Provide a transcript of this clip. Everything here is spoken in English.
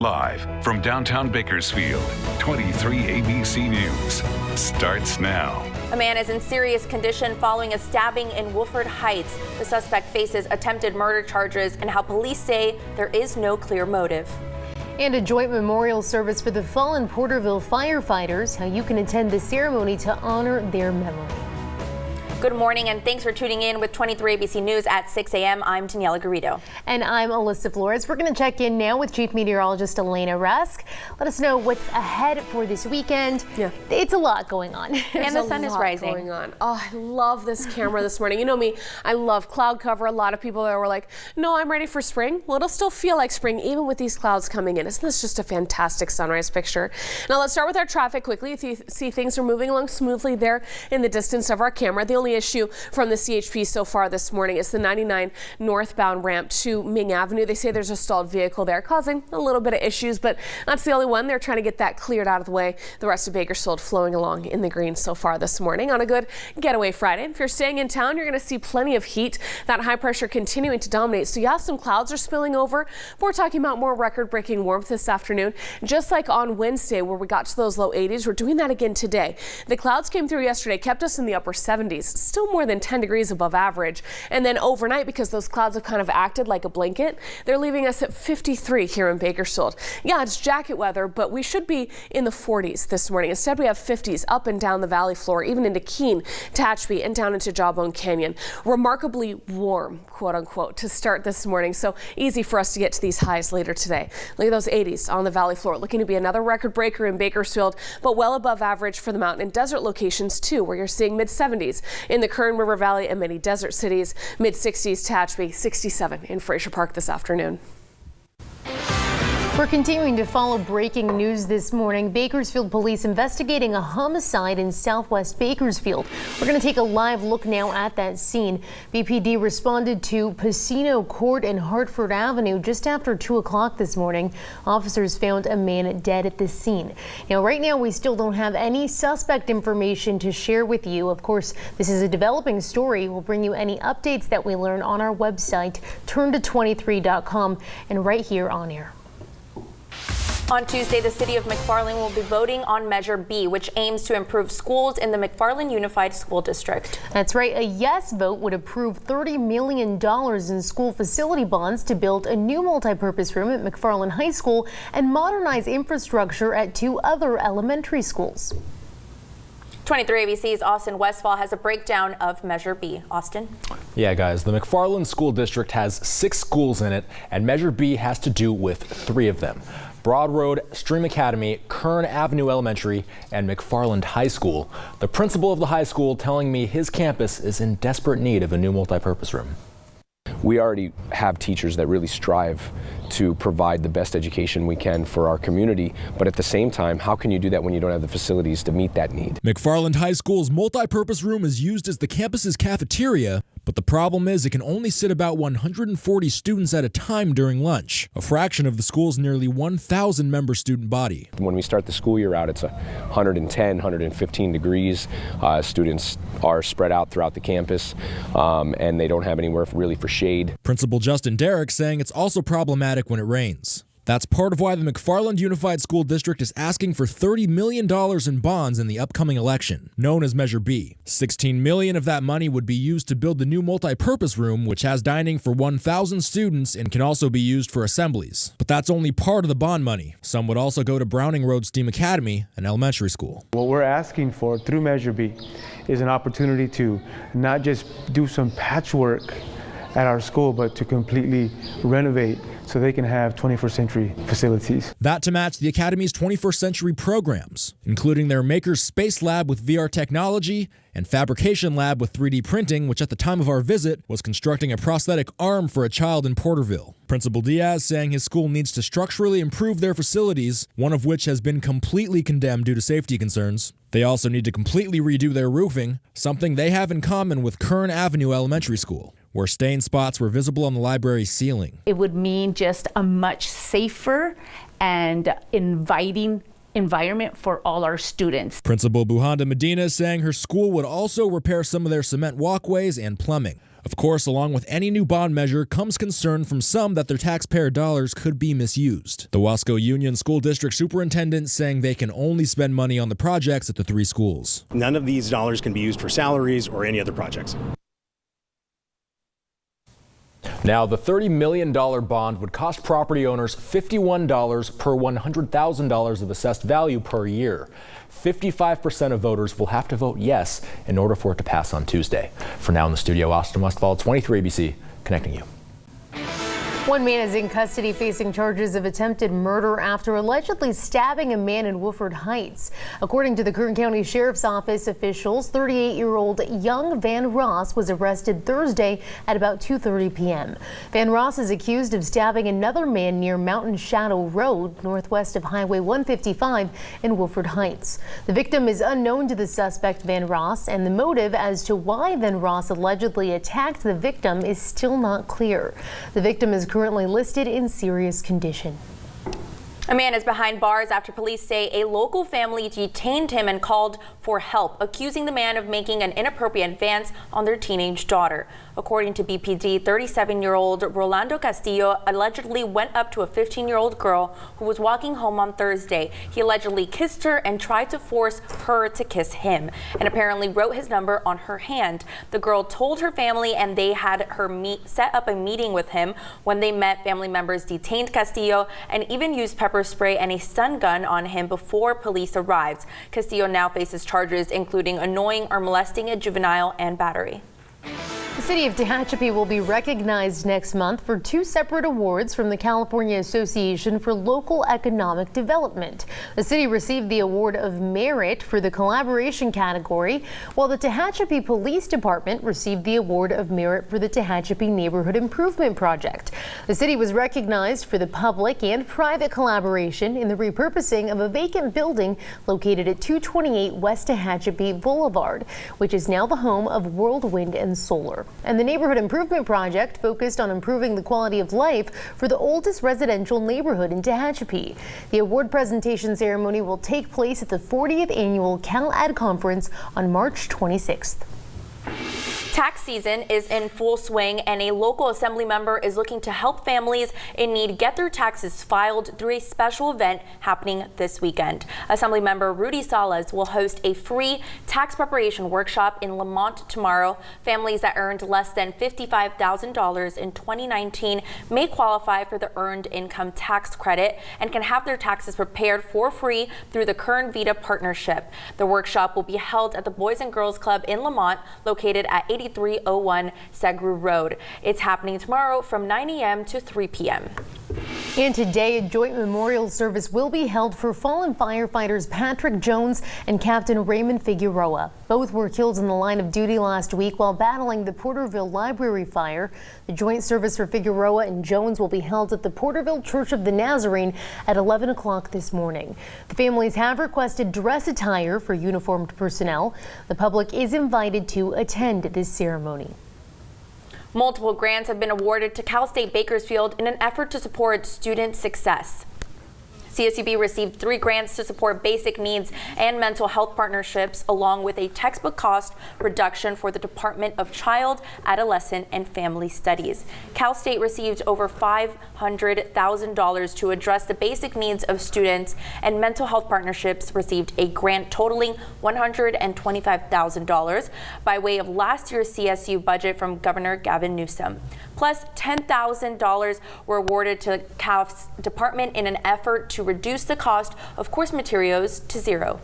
Live from downtown Bakersfield, 23 ABC News starts now. A man is in serious condition following a stabbing in Wolford Heights. The suspect faces attempted murder charges and how police say there is no clear motive. And a joint memorial service for the fallen Porterville firefighters, how you can attend the ceremony to honor their memory. Good morning and thanks for tuning in with 23 ABC News at 6 a.m. I'm Daniela Garrido. And I'm Alyssa Flores. We're going to check in now with Chief Meteorologist Elena Rusk. Let us know what's ahead for this weekend. Yeah. It's a lot going on. And the sun is rising. Going on. Oh, I love this camera this morning. You know me, I love cloud cover. A lot of people there were like, no, I'm ready for spring. Well, it'll still feel like spring even with these clouds coming in. Isn't this just a fantastic sunrise picture? Now let's start with our traffic quickly. You see things are moving along smoothly there in the distance of our camera. The only issue from the CHP so far this morning is the 99 northbound ramp to Ming Avenue. They say there's a stalled vehicle there causing a little bit of issues, but that's the only one. They're trying to get that cleared out of the way. The rest of Bakersfield flowing along in the green so far this morning on a good getaway Friday. If you're staying in town, you're going to see plenty of heat. That high pressure continuing to dominate. So yeah, some clouds are spilling over, but we're talking about more record-breaking warmth this afternoon. Just like on Wednesday where we got to those low 80s, we're doing that again today. The clouds came through yesterday, kept us in the upper 70s, still more than 10 degrees above average. And then overnight, because those clouds have kind of acted like a blanket, they're leaving us at 53 here in Bakersfield. Yeah, it's jacket weather, but we should be in the 40s this morning. Instead, we have 50s up and down the valley floor, even into Keene, Tehachapi, and down into Jawbone Canyon. Remarkably warm, quote unquote, to start this morning. So easy for us to get to these highs later today. Look at those 80s on the valley floor. Looking to be another record breaker in Bakersfield, but well above average for the mountain and desert locations too, where you're seeing mid 70s in the Kern River Valley and many desert cities, mid 60s Tehachapi, 67 in Fraser Park this afternoon. We're continuing to follow breaking news this morning. Bakersfield police investigating a homicide in Southwest Bakersfield. We're going to take a live look now at that scene. BPD responded to Pacino Court and Hartford Avenue just after 2 o'clock this morning. Officers found a man dead at the scene. Now, right now, we still don't have any suspect information to share with you. Of course, this is a developing story. We'll bring you any updates that we learn on our website, turnto23.com, and right here on air. On Tuesday, the city of McFarland will be voting on Measure B, which aims to improve schools in the McFarland Unified School District. That's right. A yes vote would approve $30 million in school facility bonds to build a new multipurpose room at McFarland High School and modernize infrastructure at 2 other elementary schools. 23 ABC's Austin Westfall has a breakdown of Measure B. Austin? Yeah, guys, the McFarland School District has 6 schools in it, and Measure B has to do with 3 of them. Broad Road, Stream Academy, Kern Avenue Elementary, and McFarland High School. The principal of the high school telling me his campus is in desperate need of a new multipurpose room. We already have teachers that really strive to provide the best education we can for our community, but at the same time, how can you do that when you don't have the facilities to meet that need? McFarland High School's multipurpose room is used as the campus's cafeteria, but the problem is it can only sit about 140 students at a time during lunch, a fraction of the school's nearly 1,000 member student body. When we start the school year out, it's 110, 115 degrees. Students are spread out throughout the campus, and they don't have anywhere really for shade. Principal Justin Derrick saying it's also problematic when it rains. That's part of why the McFarland Unified School District is asking for $30 million in bonds in the upcoming election, known as Measure B. $16 million of that money would be used to build the new multipurpose room, which has dining for 1,000 students and can also be used for assemblies. But that's only part of the bond money. Some would also go to Browning Road Steam Academy, an elementary school. What we're asking for through Measure B is an opportunity to not just do some patchwork at our school, but to completely renovate so they can have 21st century facilities. That to match the Academy's 21st century programs, including their Maker's Space Lab with VR technology and Fabrication Lab with 3D printing, which at the time of our visit was constructing a prosthetic arm for a child in Porterville. Principal Diaz saying his school needs to structurally improve their facilities, one of which has been completely condemned due to safety concerns. They also need to completely redo their roofing, something they have in common with Kern Avenue Elementary School, where stain spots were visible on the library's ceiling. It would mean just a much safer and inviting environment for all our students. Principal Buhanda Medina saying her school would also repair some of their cement walkways and plumbing. Of course, along with any new bond measure comes concern from some that their taxpayer dollars could be misused. The Wasco Union School District Superintendent saying they can only spend money on the projects at the 3 schools. None of these dollars can be used for salaries or any other projects. Now, the $30 million bond would cost property owners $51 per $100,000 of assessed value per year. 55% of voters will have to vote yes in order for it to pass on Tuesday. For now in the studio, Austin Westfall, 23 ABC, connecting you. One man is in custody facing charges of attempted murder after allegedly stabbing a man in Wofford Heights. According to the Kern County Sheriff's Office officials, 38-year-old young Van Ross was arrested Thursday at about 2:30 p.m. Van Ross is accused of stabbing another man near Mountain Shadow Road, northwest of Highway 155 in Wofford Heights. The victim is unknown to the suspect, Van Ross, and the motive as to why Van Ross allegedly attacked the victim is still not clear. The victim is currently listed in serious condition. A man is behind bars after police say a local family detained him and called for help, accusing the man of making an inappropriate advance on their teenage daughter. According to BPD, 37-year-old Rolando Castillo allegedly went up to a 15-year-old girl who was walking home on Thursday. He allegedly kissed her and tried to force her to kiss him, and apparently wrote his number on her hand. The girl told her family, and they had her set up a meeting with him. When they met, family members detained Castillo and even used pepper spray and a stun gun on him before police arrived. Castillo now faces charges including annoying or molesting a juvenile and battery. The city of Tehachapi will be recognized next month for 2 separate awards from the California Association for Local Economic Development. The city received the Award of Merit for the collaboration category, while the Tehachapi Police Department received the Award of Merit for the Tehachapi Neighborhood Improvement Project. The city was recognized for the public and private collaboration in the repurposing of a vacant building located at 228 West Tehachapi Boulevard, which is now the home of Whirlwind and Solar. And the Neighborhood Improvement Project focused on improving the quality of life for the oldest residential neighborhood in Tehachapi. The award presentation ceremony will take place at the 40th Annual CalAd Conference on March 26th. Tax season is in full swing, and a local assembly member is looking to help families in need get their taxes filed through a special event happening this weekend. Assembly member Rudy Salas will host a free tax preparation workshop in Lamont tomorrow. Families that earned less than $55,000 in 2019 may qualify for the Earned Income Tax Credit and can have their taxes prepared for free through the Kern Vita Partnership. The workshop will be held at the Boys and Girls Club in Lamont, located at 8301 Segru Road. It's happening tomorrow from 9 a.m. to 3 p.m. And today, a joint memorial service will be held for fallen firefighters Patrick Jones and Captain Raymond Figueroa. Both were killed in the line of duty last week while battling the Porterville Library fire. The joint service for Figueroa and Jones will be held at the Porterville Church of the Nazarene at 11 o'clock this morning. The families have requested dress attire for uniformed personnel. The public is invited to attend this ceremony. Multiple grants have been awarded to Cal State Bakersfield in an effort to support student success. CSUB received 3 grants to support basic needs and mental health partnerships, along with a textbook cost reduction for the Department of Child, Adolescent, and Family Studies. Cal State received over $500,000 to address the basic needs of students, and mental health partnerships received a grant totaling $125,000 by way of last year's CSU budget from Governor Gavin Newsom. Plus, $10,000 were awarded to Cal's department in an effort to reduce the cost of course materials to zero.